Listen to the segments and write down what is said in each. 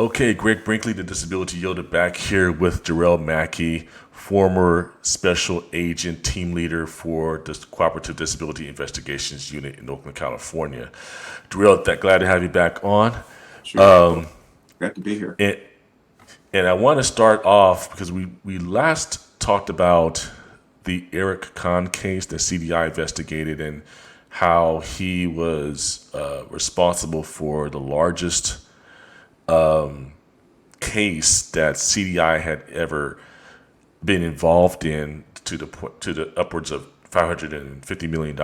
Okay, Greg Brinkley, the Disability YODAA, back here with Durrell Mackey, former special agent team leader for the Cooperative Disability Investigations Unit in Oakland, California. Durrell, glad to have you back on. Sure. Well, glad to be here. And, and I want to start off because we last talked about the Eric Kahn case that CDI investigated and how he was responsible for the largest case that CDI had ever been involved in to the upwards of $550 million.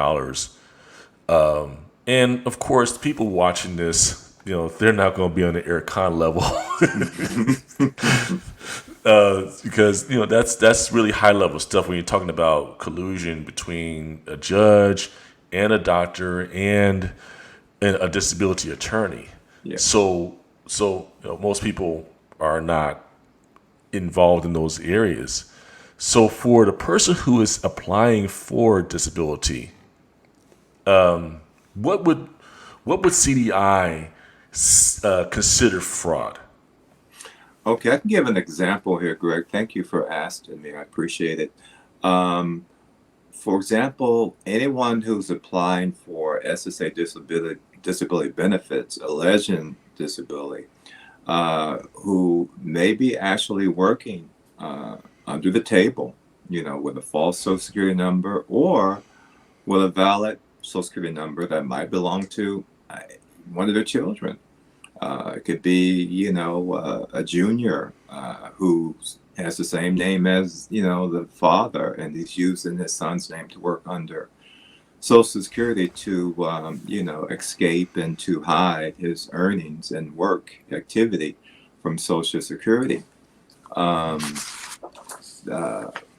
And of course, people watching this, they're not going to be on the Eric Kahn level because that's really high level stuff when you're talking about collusion between a judge and a doctor and a disability attorney. Yeah. So most people are not involved in those areas. So for the person who is applying for disability, what would CDI consider fraud? Okay, I can give an example here, Greg. Thank you for asking me. I appreciate it. Um, for example, anyone who's applying for SSA disability benefits, alleging disability, who may be actually working under the table, with a false Social Security number or with a valid Social Security number that might belong to one of their children. It could be, a junior who has the same name as, the father, and he's using his son's name to work under Social Security to, escape and to hide his earnings and work activity from Social Security. Um,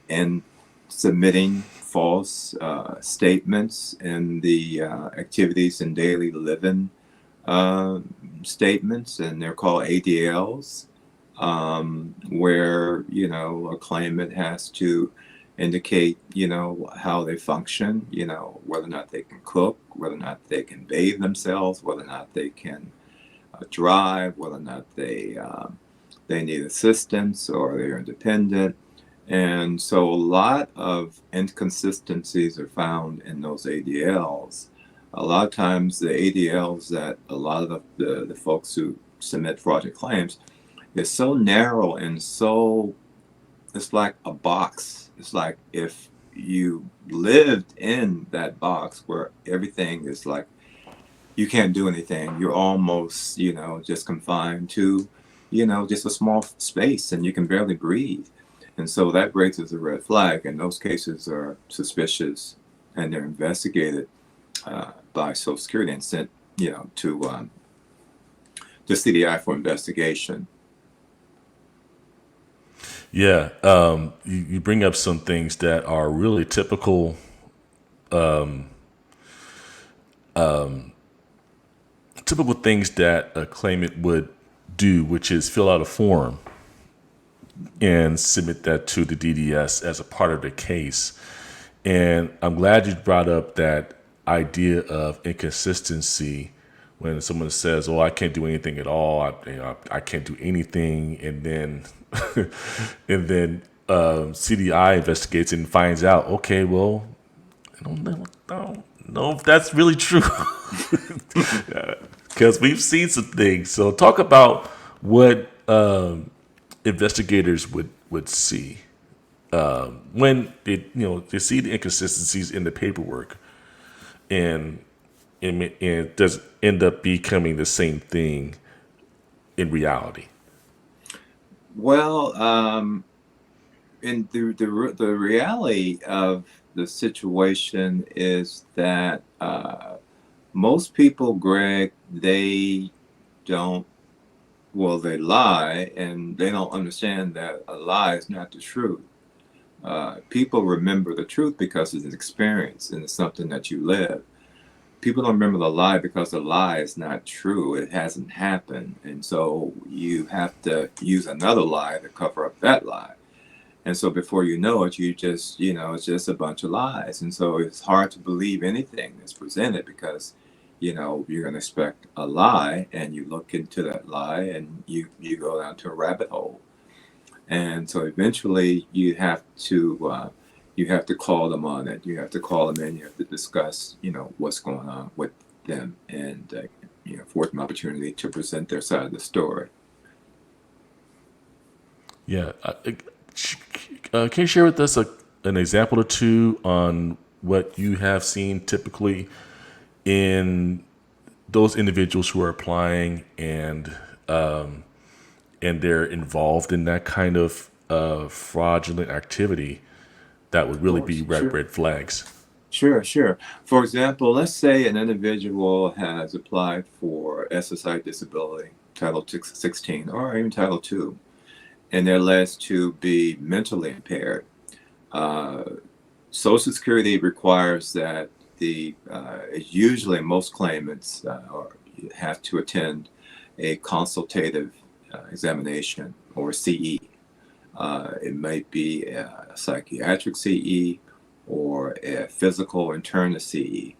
and submitting false statements in the activities and daily living uh, statements, and they're called ADLs, where a claimant has to indicate how they function, whether or not they can cook, whether or not they can bathe themselves, whether or not they can drive, whether or not they need assistance or they're independent. And so a lot of inconsistencies are found in those ADLs. A lot of times the ADLs that a lot of the folks who submit fraudulent claims is so narrow and so, it's like a box. It's like if you lived in that box where everything is like, you can't do anything. You're almost, just confined to, just a small space, and you can barely breathe. And so that raises a red flag, and those cases are suspicious, and they're investigated by Social Security and sent, to the CDI for investigation. Yeah, you bring up some things that are really typical things that a claimant would do, which is fill out a form and submit that to the DDS as a part of the case. And I'm glad you brought up that idea of inconsistency when someone says, "Oh, I can't do anything at all. I can't do anything," and then CDI investigates and finds out, okay, well, I don't know if that's really true because we've seen some things. So talk about what investigators would see when they see the inconsistencies in the paperwork, and it does end up becoming the same thing in reality. Well, and the reality of the situation is that most people, Greg, they don't, well, they lie, and they don't understand that a lie is not the truth. People remember the truth because it's an experience and it's something that you live. People don't remember the lie because the lie is not true. It hasn't happened. And so you have to use another lie to cover up that lie. And so before you know it, you just, it's just a bunch of lies. And so it's hard to believe anything that's presented because you're going to expect a lie, and you look into that lie, and you go down to a rabbit hole. And so eventually you have to call them on it. You have to call them in. You have to discuss, what's going on with them, and afford them opportunity to present their side of the story. Yeah. Can you share with us an example or two on what you have seen typically in those individuals who are applying and they're involved in that kind of fraudulent activity that would Of really be course, sure. red flags? Sure, sure. For example, let's say an individual has applied for SSI disability, Title 16, or even Title 2, and they're alleged to be mentally impaired. Uh, Social Security requires that usually most claimants have to attend a consultative examination, or CE. It might be a psychiatric CE or a physical internist CE.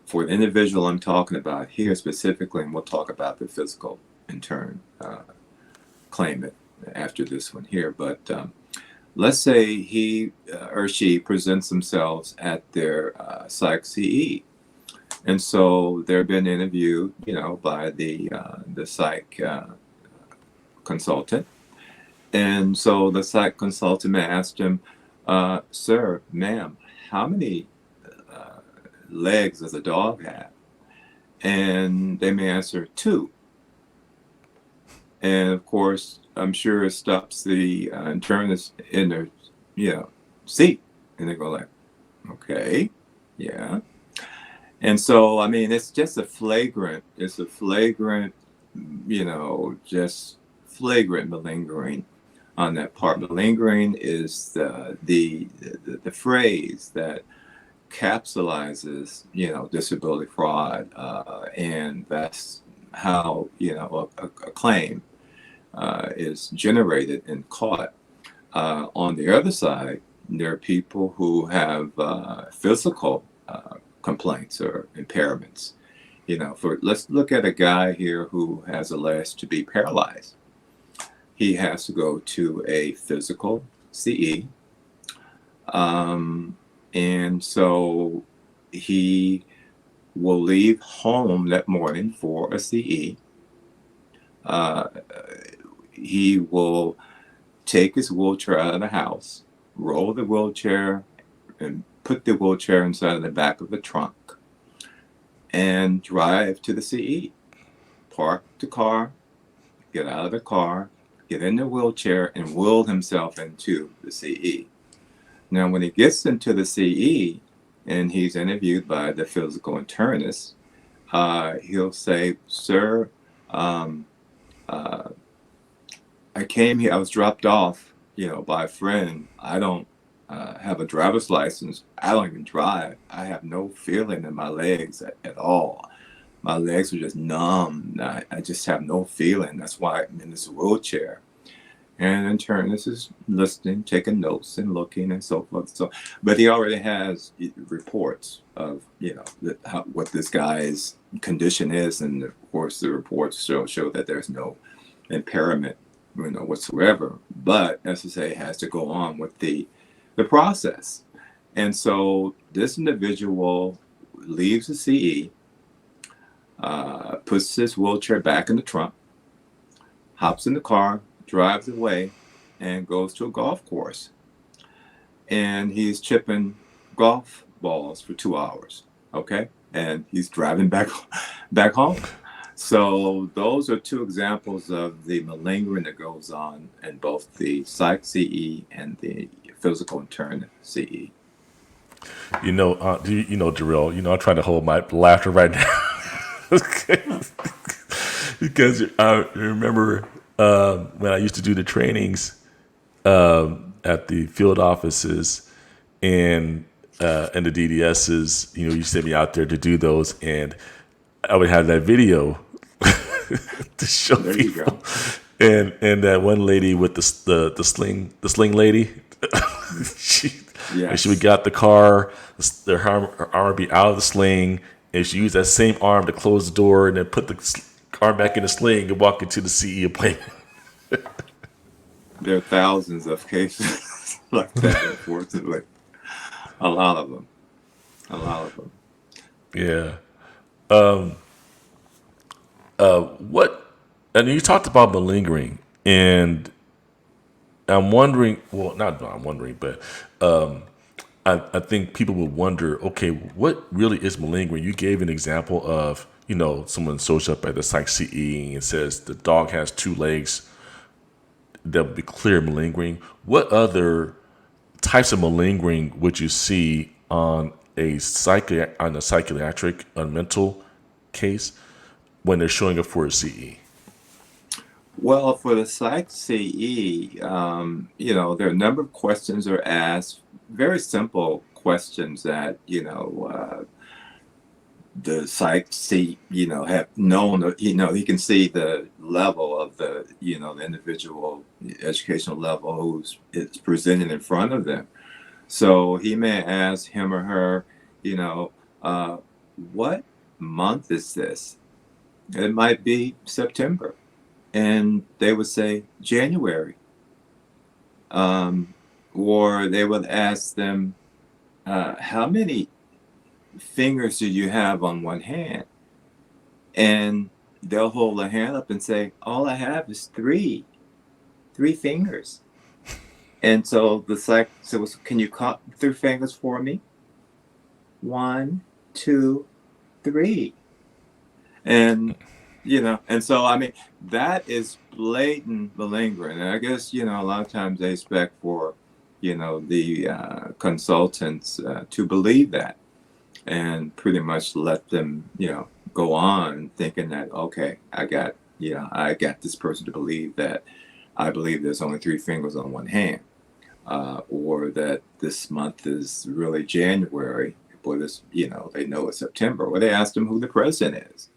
For the individual I'm talking about here specifically, and we'll talk about the physical intern claimant after this one here, but let's say he or she presents themselves at their psych CE. And so they're being interviewed, by the psych consultant. And so the psych consultant may ask him, sir, ma'am, how many legs does a dog have? And they may answer 2. And of course, I'm sure it stops the internist in their, seat. And they go like, okay, yeah. And so, I mean, it's a flagrant, just flagrant malingering on that part. Malingering is the phrase that capsulizes, disability fraud, and that's how, a claim is generated and caught. On the other side, there are people who have physical complaints or impairments. Let's look at a guy here who has alleged to be paralyzed. He has to go to a physical CE, and so he will leave home that morning for a CE. He will take his wheelchair out of the house, roll the wheelchair, and put the wheelchair inside of the back of the trunk, and drive to the CE. Park the car, get out of the car, get in the wheelchair, and wheel himself into the CE. Now, when he gets into the CE and he's interviewed by the physical internist, he'll say, sir, I came here, I was dropped off, by a friend. I don't have a driver's license. I don't even drive. I have no feeling in my legs at all. My legs are just numb. I just have no feeling. That's why I'm in this wheelchair. And in turn, this is listening, taking notes, and looking, and so forth. So, but he already has reports of what this guy's condition is, and of course, the reports show that there's no impairment, whatsoever. But SSA has to go on with the process, and so this individual leaves the CE, puts his wheelchair back in the trunk, hops in the car, drives away, and goes to a golf course. And he's chipping golf balls for 2 hours. Okay, and he's driving back home. So those are 2 examples of the malingering that goes on in both the psych CE and the physical intern CE. Durrell, I'm trying to hold my laughter right now. Okay. Because I remember when I used to do the trainings at the field offices and the DDSs, you sent me out there to do those, and I would have that video to show There you people. go. And that one lady with the sling lady, she Yes. would get out the car, her arm would be out of the sling, and she used that same arm to close the door and then put the arm back in the sling and walk into the CE appointment. There are thousands of cases like that, unfortunately. A lot of them. A lot of them. Yeah. What? And you talked about malingering, and I'm wondering. Well, not I'm wondering, but I think people would wonder. Okay, what really is malingering? You gave an example of someone shows up at the psych CE and says the dog has two legs. That would be clear malingering. What other types of malingering would you see on a psychiatric, a mental case when they're showing up for a CE? Well, for the Psych CE, there are a number of questions are asked, very simple questions that, the Psych C, have known, he can see the level of the individual educational level who's is presented in front of them. So he may ask him or her, you know, uh, what month is this? It might be September. And they would say January. Um, or they would ask them, how many fingers do you have on one hand? And they'll hold a hand up and say, all I have is three fingers. And so the psych says, can you count 3 fingers for me? One, two, three. And and so I mean that is blatant malingering. And I guess a lot of times they expect for the consultants to believe that and pretty much let them go on thinking that, okay, I got this person to believe that I believe there's only 3 fingers on one hand, or that this month is really January, or this they know it's September, or they asked them who the president is.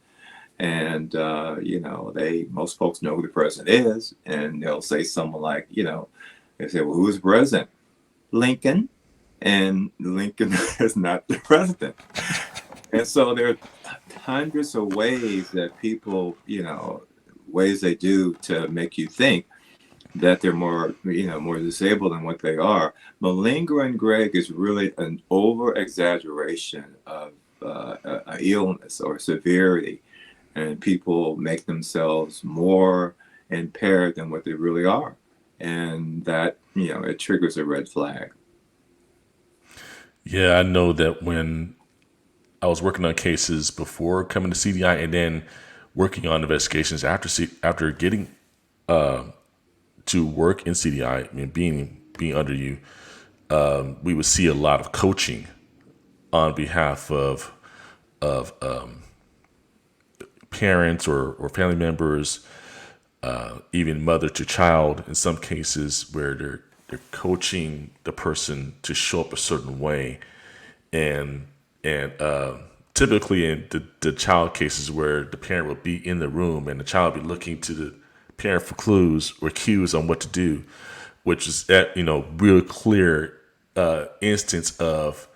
And most folks know who the president is, and they'll say someone like, they say, well, who's president? Lincoln. And Lincoln is not the president. And so there are hundreds of ways that people, ways they do to make you think that they're more, more disabled than what they are. Malingering, Greg, is really an over exaggeration of a illness or severity, and people make themselves more impaired than what they really are, and that it triggers a red flag. Yeah, I know that when I was working on cases before coming to CDI, and then working on investigations after getting to work in CDI, I mean, being under you, we would see a lot of coaching on behalf of parents or family members, even mother to child in some cases, where they're coaching the person to show up a certain way, and typically in the child cases where the parent will be in the room and the child will be looking to the parent for clues or cues on what to do, which is that real clear instance of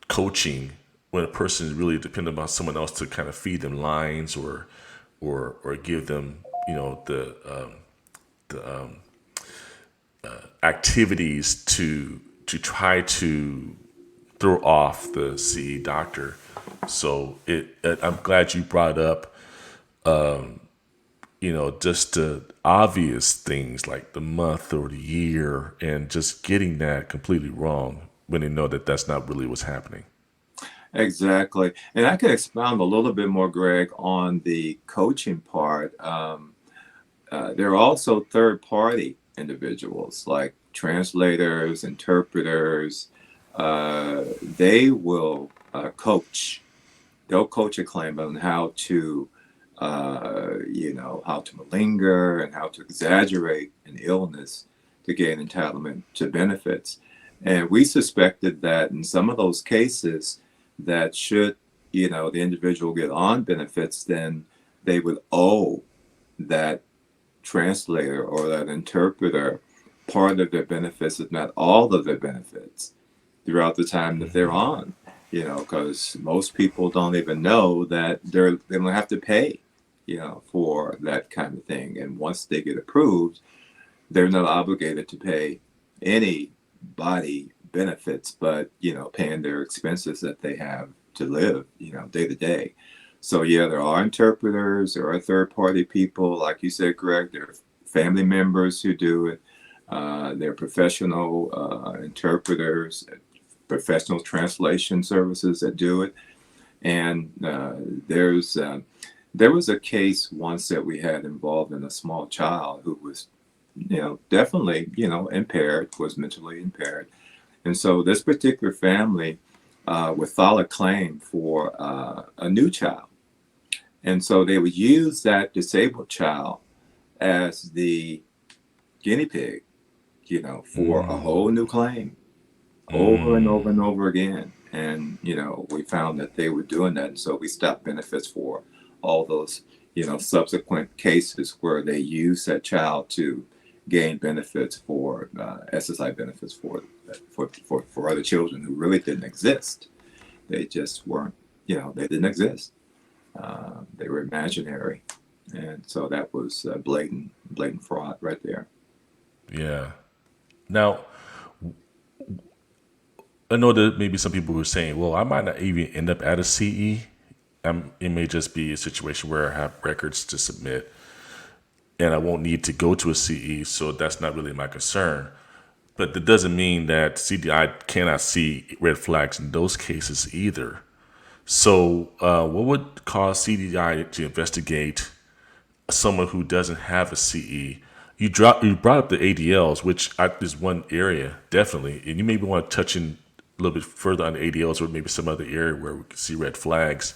coaching when a person is really dependent on someone else to kind of feed them lines or give them the activities to try to throw off the CE doctor. So I'm glad you brought up just the obvious things like the month or the year, and just getting that completely wrong when they know that that's not really what's happening. Exactly. And I could expound a little bit more, Greg, on the coaching part. There are also third party individuals like translators, interpreters. They will coach. They'll coach a claimant on how to malinger and how to exaggerate an illness to gain entitlement to benefits. And we suspected that in some of those cases, that should the individual get on benefits, then they would owe that translator or that interpreter part of their benefits, if not all of their benefits, throughout the time that they're on. because most people don't even know that they're going to have to pay, for that kind of thing. And once they get approved, they're not obligated to pay any body benefits, but paying their expenses that they have to live, day to day. So yeah, there are interpreters, there are third-party people, like you said, Greg. There are family members who do it. There are professional interpreters, professional translation services that do it. And there was a case once that we had involving a small child who was, definitely, impaired, was mentally impaired. And so this particular family would file a claim for a new child. And so they would use that disabled child as the guinea pig, for a whole new claim over and over and over again. And, we found that they were doing that. And so we stopped benefits for all those, subsequent cases where they used that child to gain benefits for SSI benefits for other children who really didn't exist. They just weren't, they didn't exist. They were imaginary. And so that was blatant fraud right there. Yeah. Now, I know that maybe some people were saying, well, I might not even end up at a CE. It may just be a situation where I have records to submit and I won't need to go to a CE, so that's not really my concern. But that doesn't mean that CDI cannot see red flags in those cases either. So, what would cause CDI to investigate someone who doesn't have a CE? You brought up the ADLs, which is one area definitely, and you maybe want to touch in a little bit further on the ADLs, or maybe some other area where we can see red flags,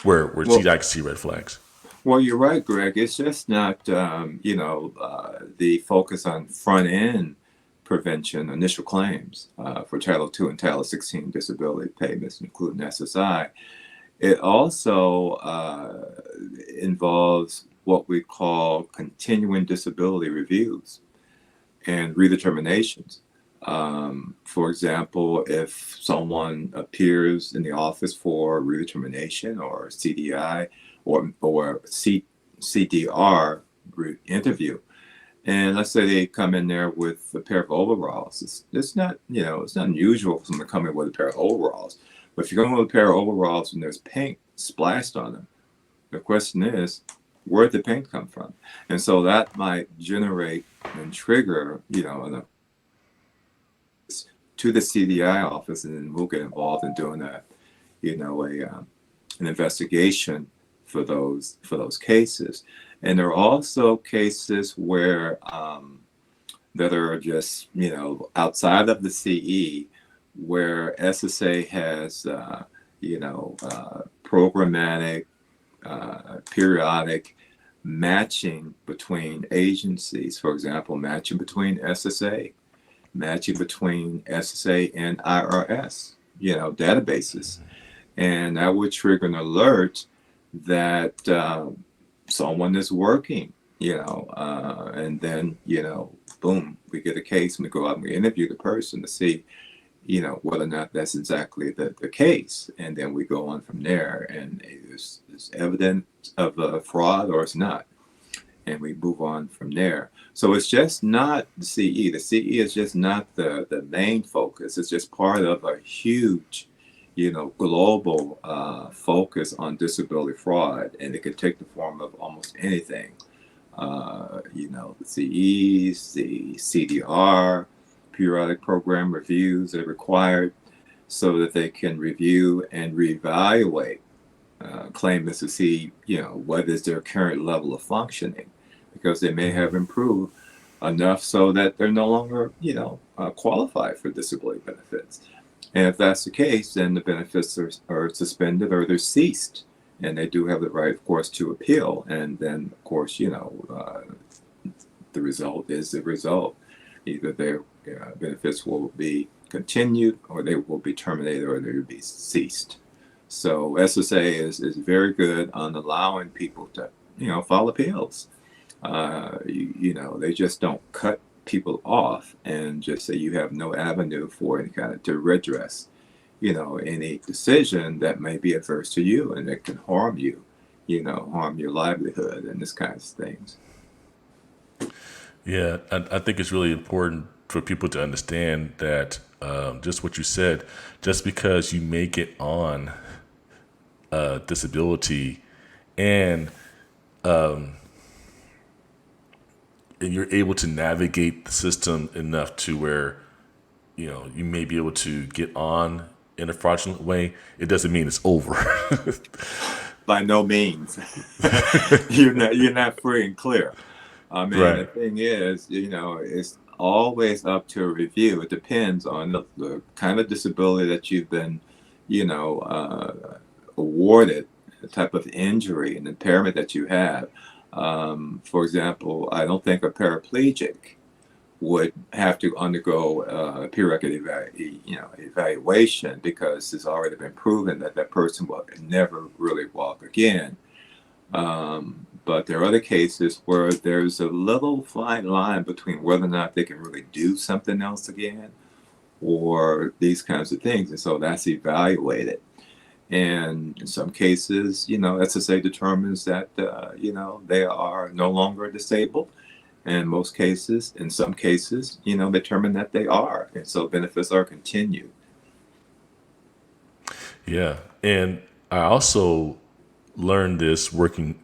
where Well, CDI can see red flags. well, you're right, Greg. It's just not, the focus on front end prevention, initial claims for Title II and Title 16 disability payments, including SSI. It also involves what we call continuing disability reviews and redeterminations. For example, if someone appears in the office for redetermination or CDI or CDR interview, and let's say they come in there with a pair of overalls, it's not it's not unusual for someone to come in with a pair of overalls. But if you're going with a pair of overalls and there's paint splashed on them, the question is, where'd the paint come from? And so that might generate and trigger, to the CDI office, and then we'll get involved in doing an investigation for those cases. And there are also cases where that are just outside of the CE, where SSA has programmatic, periodic matching between agencies. For example, matching between SSA, matching between SSA and IRS, databases. And that would trigger an alert that someone is working, and then, boom, we get a case and we go out and we interview the person to see, whether or not that's exactly the case. And then we go on from there, and there's evidence of a fraud or it's not. And we move on from there. So it's just not the CE. The CE is just not the main focus. It's just part of a huge, global focus on disability fraud. And it can take the form of almost anything. The CEs, the CDR, periodic program reviews are required so that they can review and reevaluate claimants to see, what is their current level of functioning, because they may have improved enough so that they're no longer, qualified for disability benefits. And if that's the case, then the benefits are suspended or they're ceased. And they do have the right, of course, to appeal. And then, of course, the result is the result. Either their benefits will be continued, or they will be terminated, or they will be ceased. So SSA is very good on allowing people to, file appeals. They just don't cut people off and just say you have no avenue for any kind of to redress, any decision that may be adverse to you and that can harm you, harm your livelihood and this kinds of things. Yeah, I think it's really important for people to understand that just what you said, just because you make it on disability and you're able to navigate the system enough to where you may be able to get on in a fraudulent way, it doesn't mean it's over. By no means. You're not free and clear. I mean, the Right. thing is, it's always up to a review. It depends on the kind of disability that you've been, awarded, the type of injury and impairment that you have. For example, I don't think a paraplegic would have to undergo a periodic evaluation, because it's already been proven that that person will never really walk again. But there are other cases where there's a little fine line between whether or not they can really do something else again, or these kinds of things. And so that's evaluated. And in some cases, SSA determines that, they are no longer disabled. And in some cases, determine that they are. And so benefits are continued. Yeah. And I also learned this working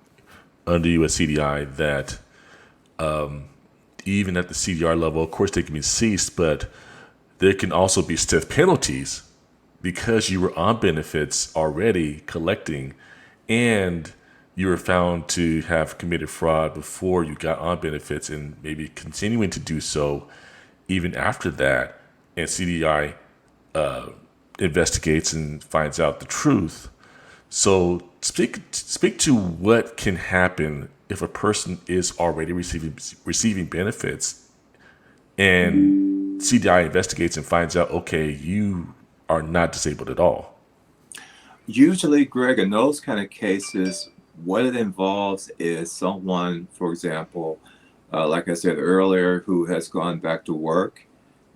under you at CDI that even at the CDR level, of course, they can be ceased, but there can also be stiff penalties because you were on benefits already collecting and you were found to have committed fraud before you got on benefits and maybe continuing to do so even after that. And CDI investigates and finds out the truth. So speak to what can happen if a person is already receiving benefits and CDI investigates and finds out, okay, you are not disabled at all. Usually, Greg, in those kind of cases, what it involves is someone, for example, like I said earlier, who has gone back to work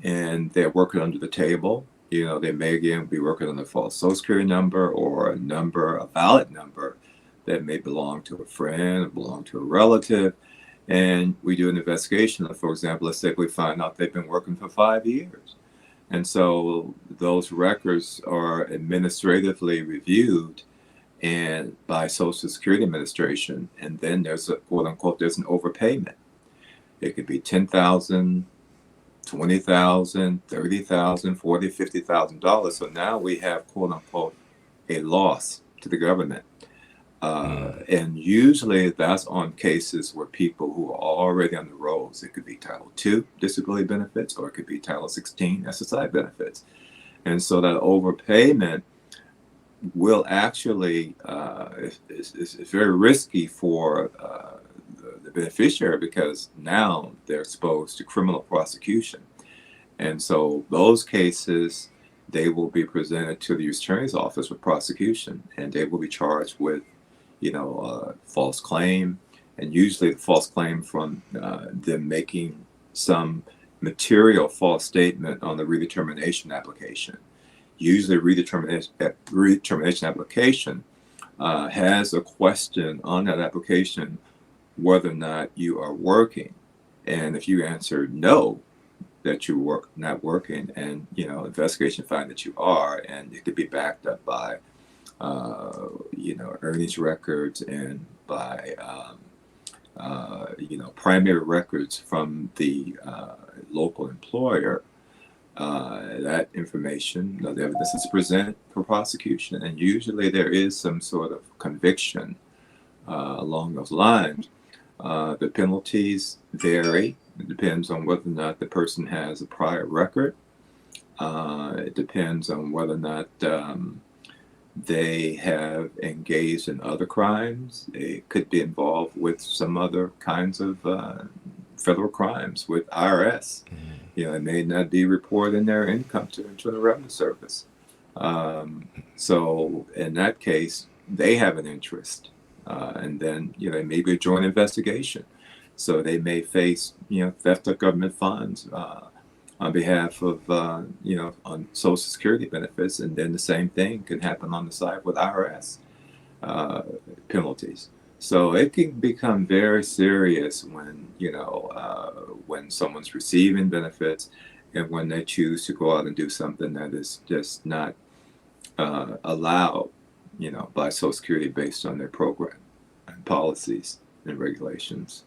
and they're working under the table. They may again be working on a false social security number or a valid number that may belong to a friend or belong to a relative. And we do an investigation. For example, let's say we find out they've been working for 5 years. And so those records are administratively reviewed and by Social Security Administration. And then there's a quote unquote, there's an overpayment. It could be 10,000, 20,000, 30,000, 40, $50,000. So now we have quote unquote a loss to the government. And usually that's on cases where people who are already on the rolls. It could be Title II disability benefits, or it could be Title 16 SSI benefits. And so that overpayment will actually, it's very risky for the beneficiary, because now they're exposed to criminal prosecution. And so those cases, they will be presented to the U.S. Attorney's Office for prosecution, and they will be charged with false claim, and usually the false claim from them making some material false statement on the redetermination application. Usually redetermination application has a question on that application whether or not you are working. And if you answer no, that you not working, and investigation find that you are, and it could be backed up by earnings records and by primary records from the local employer. That information, the evidence is presented for prosecution, and usually there is some sort of conviction along those lines. The penalties vary. It depends on whether or not the person has a prior record. It depends on whether or not they have engaged in other crimes. They could be involved with some other kinds of federal crimes with IRS. It may not be reporting their income to the Internal Revenue Service. So in that case, they have an interest. And then, it may be a joint investigation. So they may face, theft of government funds, on behalf of, on Social Security benefits, and then the same thing can happen on the side with IRS uh, penalties. So it can become very serious when, when someone's receiving benefits and when they choose to go out and do something that is just not allowed, by Social Security based on their program and policies and regulations.